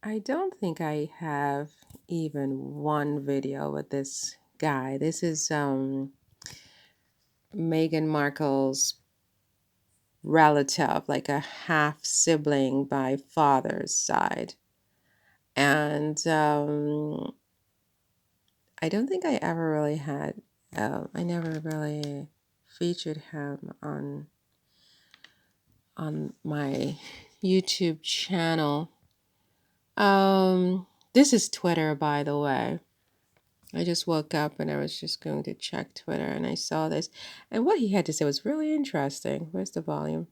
I don't think I have even one video with this guy. This is Meghan Markle's relative, like a half sibling by father's side. And I don't think I ever really had, I never really featured him on my YouTube channel. This is Twitter, by the way. I just woke up and I was just going to check Twitter and I saw this. And what he had to say was really interesting. Where's the volume?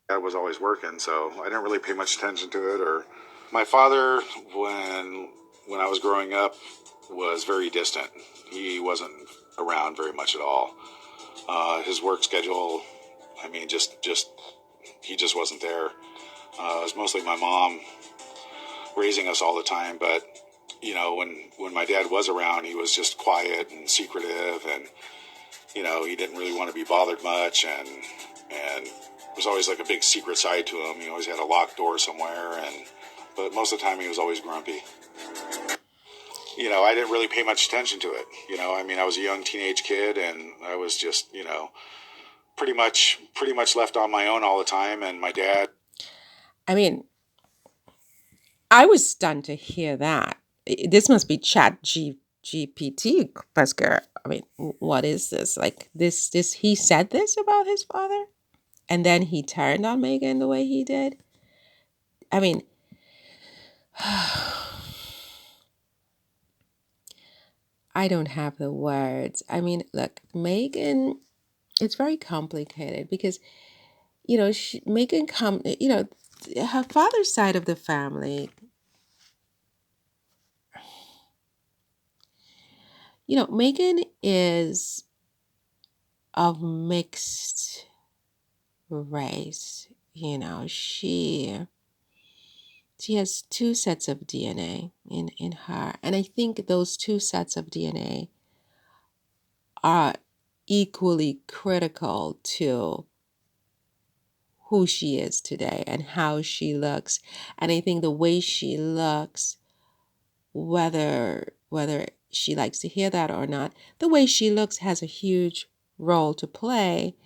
Dad was always working, so I didn't really pay much attention to it. Or my father, when I was growing up, was very distant. He wasn't around very much at all. His work schedule, I mean, just he just wasn't there. It was mostly my mom raising us all the time, but when my dad was around, he was just quiet and secretive, and he didn't really want to be bothered much, and there was always like a big secret side to him. He always had a locked door somewhere, but most of the time he was always grumpy. I didn't really pay much attention to it. I mean, I was a young teenage kid, and I was just pretty much left on my own all the time. And my dad, I mean, I was stunned to hear that. This must be GPT, Pascal. I mean, what is this? Like this he said this about his father? And then he turned on Meghan the way he did? I mean, I don't have the words. I mean, look, Meghan, it's very complicated because, Meghan her father's side of the family, Meghan is of mixed race. She has two sets of DNA in her. And I think those two sets of DNA are equally critical to who she is today and how she looks. And I think the way she looks, whether she likes to hear that or not, the way she looks has a huge role to play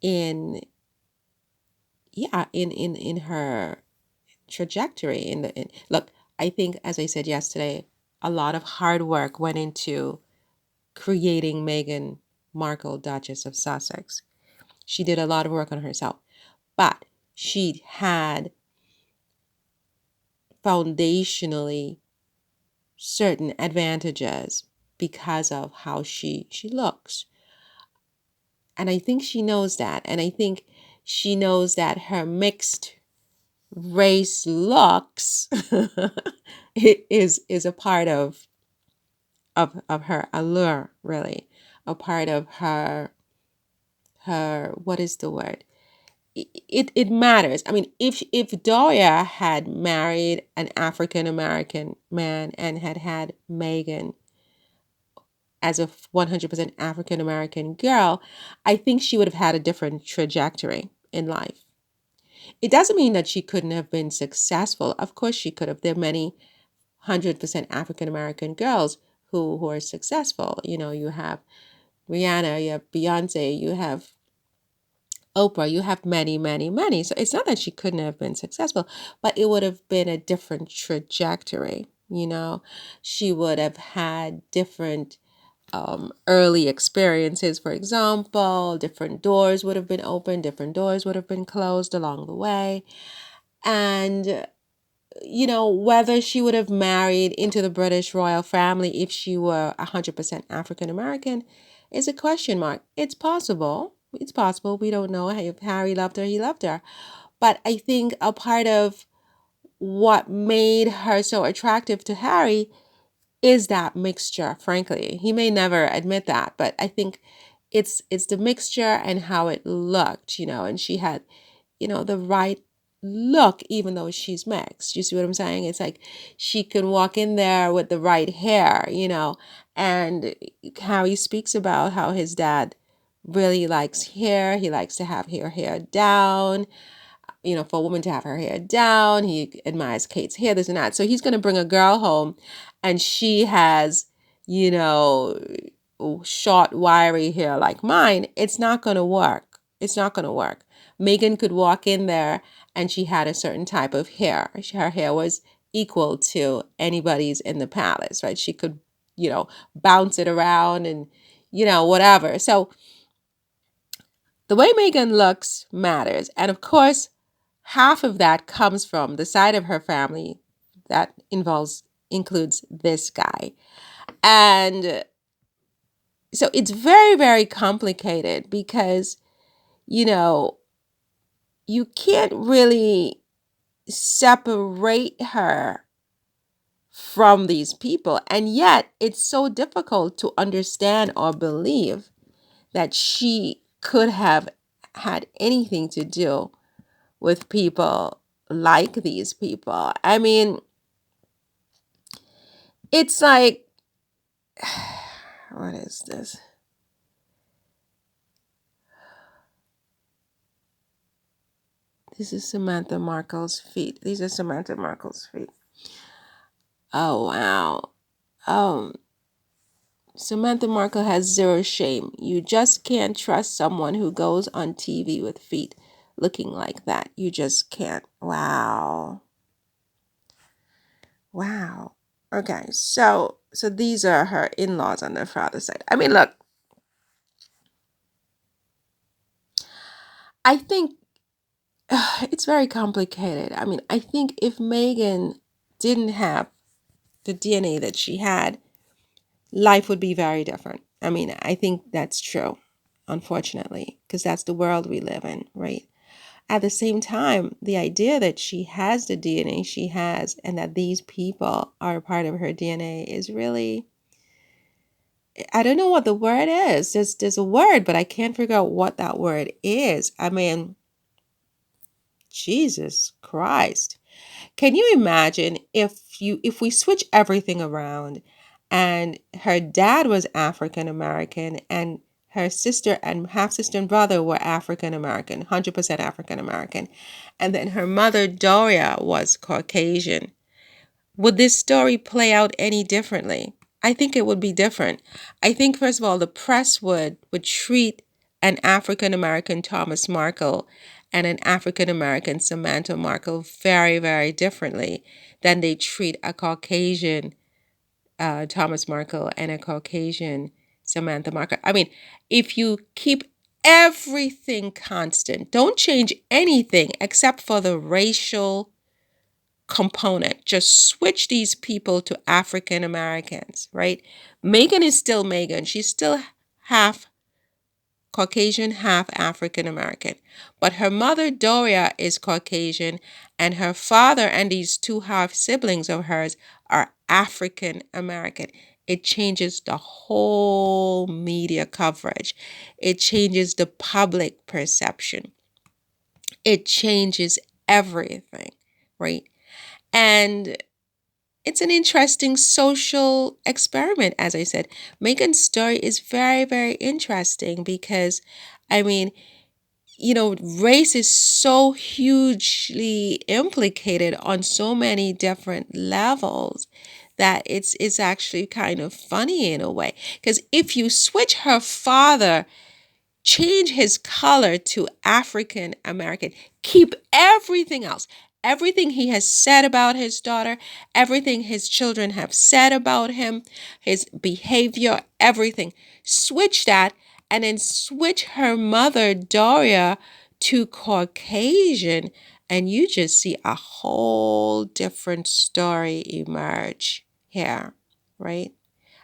in in her trajectory. Look, I think, as I said yesterday, a lot of hard work went into creating Meghan Markle, Duchess of Sussex. She did a lot of work on herself, but she had foundationally certain advantages because of how she looks. And I think she knows that. And I think she knows that her mixed race looks is a part of her allure, really. A part of her what is the word? It matters. I mean, if Doria had married an African American man and had Meghan as a 100% African American girl, I think she would have had a different trajectory in life. It doesn't mean that she couldn't have been successful. Of course she could have. There are many 100% African American girls who are successful. You have Rihanna, you have Beyonce, you have Oprah, you have many, many, many. So it's not that she couldn't have been successful, but it would have been a different trajectory. She would have had different early experiences, for example. Different doors would have been open, different doors would have been closed along the way. And whether she would have married into the British royal family if she were 100% African American is a question mark. It's possible. It's possible. We don't know. If Harry loved her, he loved her. But I think a part of what made her so attractive to Harry is that mixture, frankly. He may never admit that, but I think it's the mixture and how it looked, and she had, the right look, even though she's mixed. You see what I'm saying? It's like she can walk in there with the right hair, and Harry speaks about how his dad really likes hair. He likes to have hair down. for a woman to have her hair down. He admires Kate's hair, this and that. So he's going to bring a girl home and she has, you know, short, wiry hair like mine. It's not going to work. It's not going to work. Meghan could walk in there and she had a certain type of hair. Her hair was equal to anybody's in the palace, right? She could, bounce it around and, whatever. So the way Meghan looks matters. And of course, half of that comes from the side of her family that includes this guy. And so it's very, very complicated because, you can't really separate her from these people. And yet it's so difficult to understand or believe that she could have had anything to do with people like these people. I mean, it's like, what is this? This is Samantha Markle's feet. These are Samantha Markle's feet. Oh, wow. Samantha Markle has zero shame. You just can't trust someone who goes on TV with feet looking like that. You just can't. Wow. Wow. Okay, so these are her in-laws on their father's side. I mean, look, I think it's very complicated. I mean, I think if Meghan didn't have the DNA that she had, life would be very different. I mean, I think that's true, unfortunately, because that's the world we live in, right? At the same time, the idea that she has the DNA she has and that these people are a part of her DNA is really, I don't know what the word is. There's a word, but I can't figure out what that word is. I mean, Jesus Christ. Can you imagine if we switch everything around and her dad was African American and her sister and half sister and brother were African American, 100% African American, and then her mother Doria was Caucasian? Would this story play out any differently? I think it would be different. I think, first of all, the press would treat an African American Thomas Markle and an African American Samantha Markle very, very differently than they treat a Caucasian Thomas Markle and a Caucasian Samantha Markle. I mean, if you keep everything constant, don't change anything except for the racial component. Just switch these people to African Americans, right? Meghan is still Meghan. She's still half Caucasian, half African American. But her mother, Doria, is Caucasian, and her father and these two half siblings of hers are African American. It changes the whole media coverage, it changes the public perception, it changes everything, right? And it's an interesting social experiment, as I said. Meghan's story is very, very interesting because, I mean, race is so hugely implicated on so many different levels that it's actually kind of funny in a way. Because if you switch her father, change his color to African American, keep everything else, everything he has said about his daughter, everything his children have said about him, his behavior, everything. Switch that and then switch her mother, Doria, to Caucasian, and you just see a whole different story emerge here, right?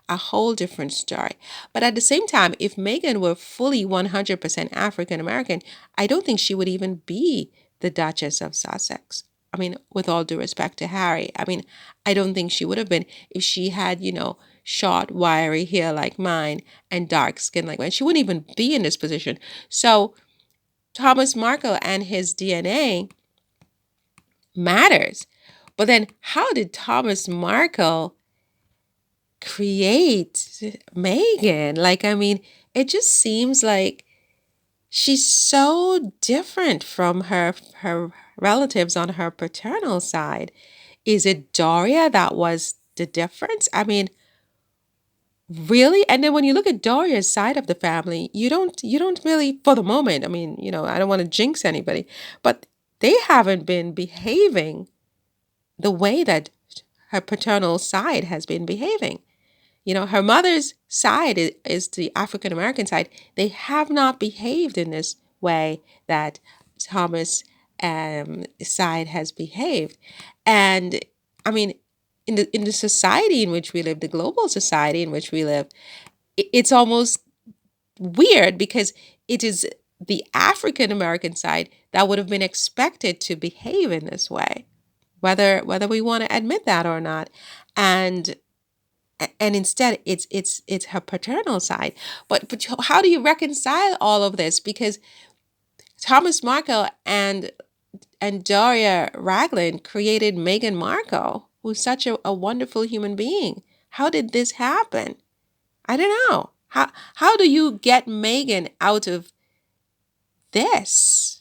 A whole different story. But at the same time, if Meghan were fully 100% African American, I don't think she would even be the Duchess of Sussex. I mean, with all due respect to Harry, I mean, I don't think she would have been if she had, short, wiry hair like mine and dark skin like mine. She wouldn't even be in this position. So Thomas Markle and his DNA matters. But then how did Thomas Markle create Meghan? Like, I mean, it just seems like she's so different from her relatives on her paternal side. Is it Doria that was the difference? I mean, really? And then when you look at Doria's side of the family, you don't really, for the moment, I mean, I don't want to jinx anybody, but they haven't been behaving the way that her paternal side has been behaving. Her mother's side is the African American side. They have not behaved in this way that Thomas side has behaved. And I mean, in the society in which we live, the global society in which we live, it's almost weird because it is the African American side that would have been expected to behave in this way, whether we want to admit that or not. And and instead it's her paternal side. But how do you reconcile all of this? Because Thomas Markle and Daria Ragland created Meghan Markle, who's such a wonderful human being. How did this happen? I don't know. How do you get Meghan out of this?